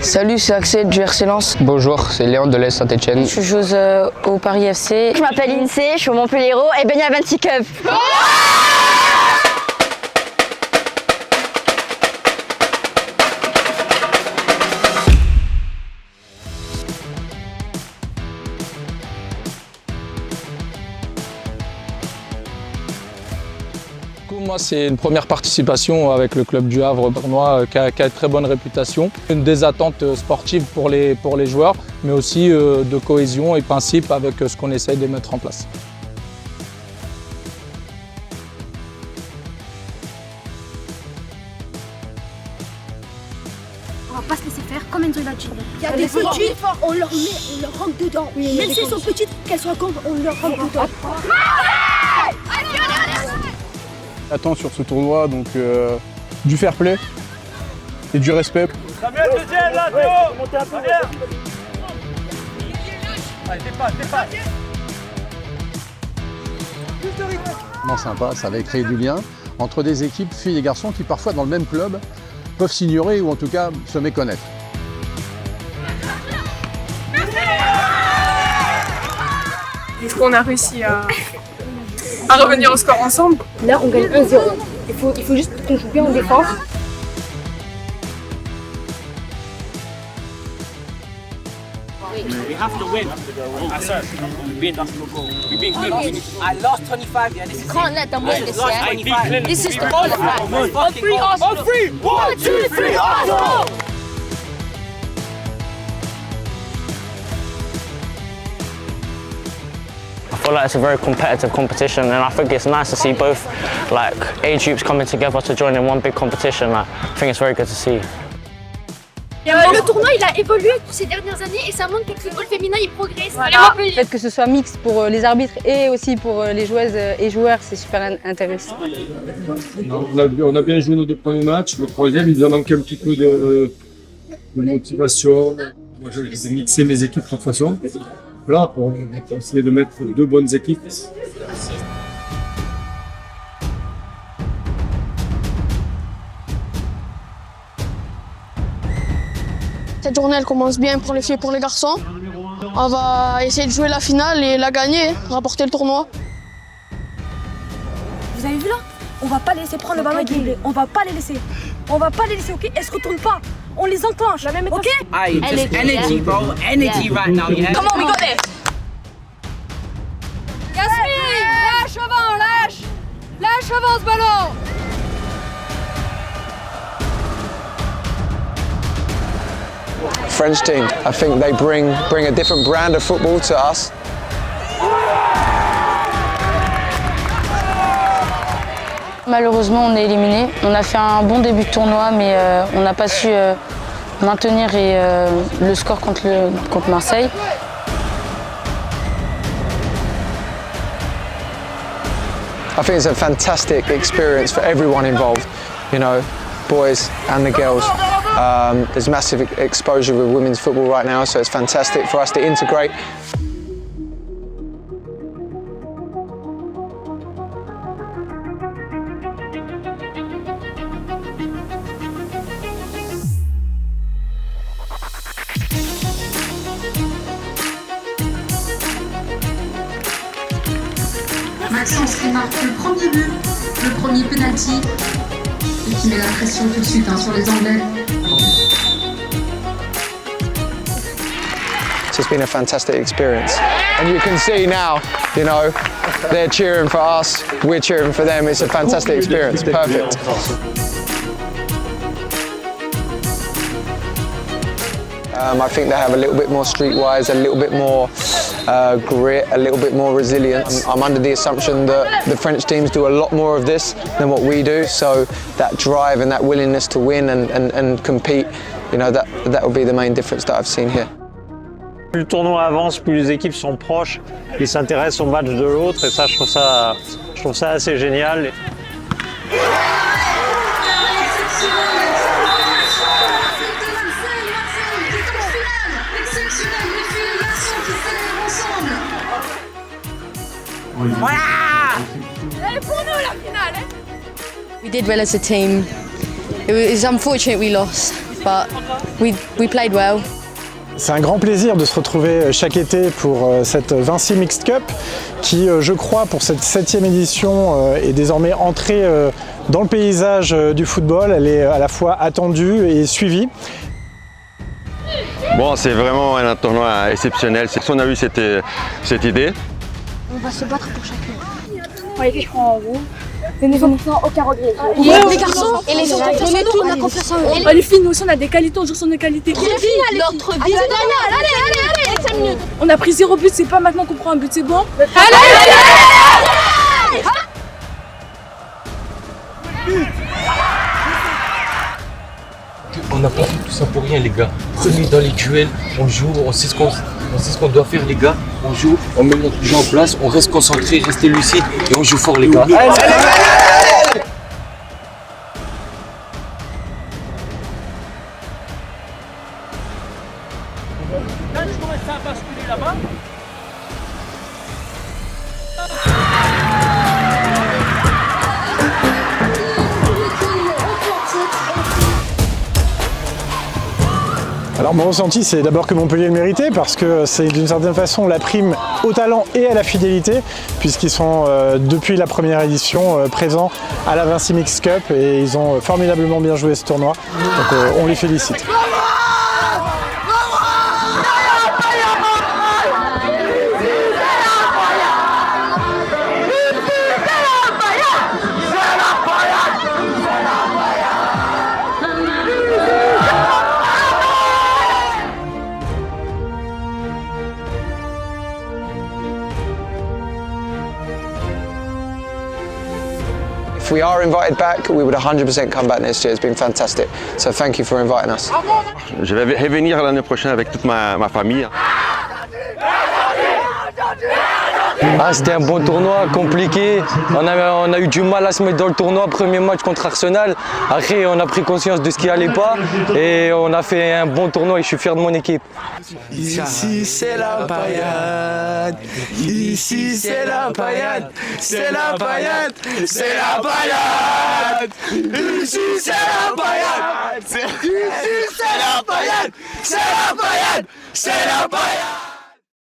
Salut, c'est Axel du RC Lens. Bonjour, c'est Léon de l'Est Saint-Etienne. Je suis joueuse au Paris FC. Je m'appelle Insee, je suis au Montpellier et baigne à 26 Cup. Moi, c'est une première participation avec le club du Havre bernois qui a une très bonne réputation. Une des attentes sportives pour les joueurs, mais aussi de cohésion et principe avec ce qu'on essaye de mettre en place. On va pas se laisser faire comme Enzo l'a dit. Il y a des petites, on leur rentre dedans. Même si elles sont petites, qu'elles soient grandes, on leur rentre dedans. Attends sur ce tournoi, donc du fair play et du respect. Samuel, deuxième là, Théo. Montez un peu. Allez, dépasse. Vraiment sympa, ça va créer du lien entre des équipes, filles et garçons, qui parfois dans le même club peuvent s'ignorer ou en tout cas se méconnaître. Du coup, on a réussi à revenir au score ensemble. Là, on gagne 1-0. Il faut juste qu'on joue bien en défense. We have to win. Sir, we've been good. I lost 25. Yeah, this is Can't let them win this, yeah? This is the on three, Arsenal. On three. 1, 2, 3, Arsenal. I feel like it's a very competitive competition, and I think it's nice to see both age groups coming together to join in one big competition. I think it's very good to see. Le tournoi, il a évolué ces dernières années et ça montre que le football féminin, il progresse. Voilà. Le fait que ce soit mixte pour les arbitres et aussi pour les joueuses et joueurs, c'est super intéressant. On a bien joué nos deux premiers matchs. Le troisième, il nous a manqué un petit peu de motivation. Moi, j'ai mixé mes équipes de toute façon. Là, pour essayer de mettre deux bonnes équipes. Cette journée, elle commence bien pour les filles et pour les garçons. On va essayer de jouer la finale et la gagner, remporter le tournoi. Vous avez vu là? On va pas les laisser prendre le ballon et dribbler. On va pas les laisser. Ok? Elles se retournent pas. On les enclenche. Ok? Just energy, bro. Energy right now, yeah? Come on, we got this. Yasmine, lâche avant ce ballon. French team, I think they bring a different brand of football to us. Malheureusement, on est éliminé. On a fait un bon début de tournoi, mais on n'a pas su maintenir le score contre Marseille. I think it's a fantastic experience for everyone involved, you know, boys and the girls. There's massive exposure with women's football right now, so it's fantastic for us to integrate. Maxence qui marque le premier but, le premier penalty et qui met la pression tout de suite sur les Anglais. It's been a fantastic experience. And you can see now, you know, they're cheering for us, we're cheering for them. It's a fantastic experience, perfect. I think they have a little bit more streetwise, a little bit more grit, a little bit more resilience. I'm under the assumption that the French teams do a lot more of this than what we do, so that drive and that willingness to win and compete, you know, that will be the main difference that I've seen here. Plus le tournoi avance, plus les équipes sont proches et s'intéressent au match de l'autre, et ça, je trouve ça assez génial. Voilà! Elle est pour nous la finale! We did well as a team. It was unfortunate we lost. but we played well. C'est un grand plaisir de se retrouver chaque été pour cette Vinci Mixed Cup qui, je crois, pour cette 7e édition est désormais entrée dans le paysage du football. Elle est à la fois attendue et suivie. Bon, c'est vraiment un tournoi exceptionnel. On a eu cette idée. On va se battre pour chacune. Les filles, je prends en vous. Les enfants, aucun regret. Les garçons et les autres, on a confiance en eux. Les filles, nous aussi, on a des qualités, on joue sur nos qualités. Notre vie, allez, 5 minutes. On a pris 0 but, c'est pas maintenant qu'on prend un but, c'est bon. On n'a pas fait tout ça pour rien, les gars. Prenez dans les duels, on joue, on sait ce qu'on doit faire, les gars. On joue, on met notre jeu en place, on reste concentré, restez lucide et on joue fort, les gars. Quand je commence à basculer là-bas, Alors mon ressenti, c'est d'abord que Montpellier le méritait parce que c'est d'une certaine façon la prime au talent et à la fidélité puisqu'ils sont depuis la première édition présents à la Vinci Mixed Cup et ils ont formidablement bien joué ce tournoi, donc on les félicite. If we are invited back, we would 100% come back next year. It's been fantastic. So thank you for inviting us. Je vais revenir l'année prochaine avec toute ma famille. C'était un bon tournoi, compliqué. On a eu du mal à se mettre dans le tournoi. Premier match contre Arsenal. Après, on a pris conscience de ce qui allait pas et on a fait un bon tournoi et je suis fier de mon équipe. Ici c'est la paillade, ici c'est la paillade, c'est la paillade, c'est la paillade. Ici c'est la paillade, ici c'est la paillade, c'est la paillade, c'est la paillade.